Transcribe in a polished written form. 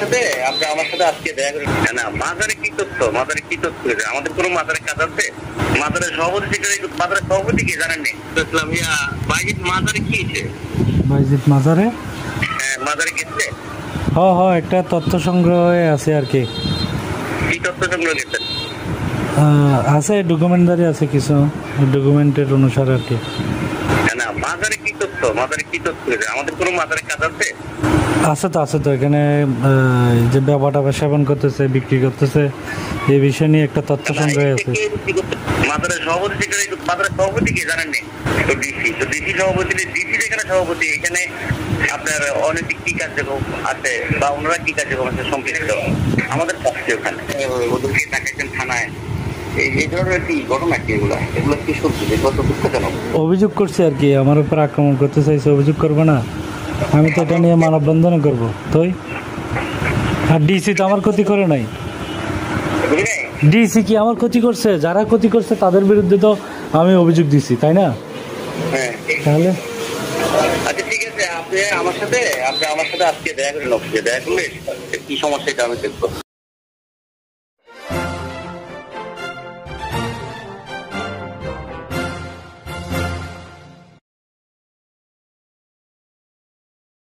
সাথে আমার সাথে আজকে দেখা করে না। মাজারে কি তথ্য, মাজারে কি তথ্য? আমাদের কোনো মাজারে কাজ আছে? মাজারের সভাপতি, মাজারের সভাপতি কি জানেন নি? দেখলাম বাইজিৎ মাজারে কি হয়েছে? বাইজিৎ মাজারে? হ্যাঁ, মাজারে গেছে। একটা তথ্য সংগ্রহে আছে আর কি। কি তথ্য সংগ্রহ গেছেন? আছে ডকুমেন্টারি আছে, কিছু ডকুমেন্টের অনুসারে আর কি। না, মাজারে কি তথ্য, মাজারে কি তথ্য? আমাদের কোনো মাজারে কাজ আছে? আছে তো এখানে যে ব্যাপারটা সেবন করতেছে, বিক্রি করতেছে, এই বিষয় নিয়ে একটা তথ্য সংগ্রহ আছে। মাজারের সভাপতি, মাজারের সভাপতি কি জানেন নি? ডিসি সভাপতি, ডিসি যেখানে সভাপতি, এখানে আপনার অনৈতিক কি কার্যক্রম আছে বা ওনারা কি কার্যক্রম আছে সম্পৃক্ত আমাদের পক্ষে ওখানে ওদেরকে ডাকাইছেন থানায়। এই ধরনের কি ঘটনা কি এগুলো কি সত্যি? কত দুঃখজনক। অভিযোগ করছে আর কি, আমার উপর আক্রমণ করতে চাইছে, অভিযোগ করবে না? আমি তো এটা নিয়ে মানববন্ধন করবো। তুই আর ডিসি তো আমার ক্ষতি করে নাই। ডিসি কি আমার ক্ষতি করছে? যারা ক্ষতি করছে তাদের বিরুদ্ধে তো আমি অভিযোগ দিছি, তাই না? হ্যাঁ, তাহলে আচ্ছা ঠিক আছে, আপনি আমার সাথে আজকে দেখা করে দেখা করলে কি সমস্যা এটা আমি দেখবো।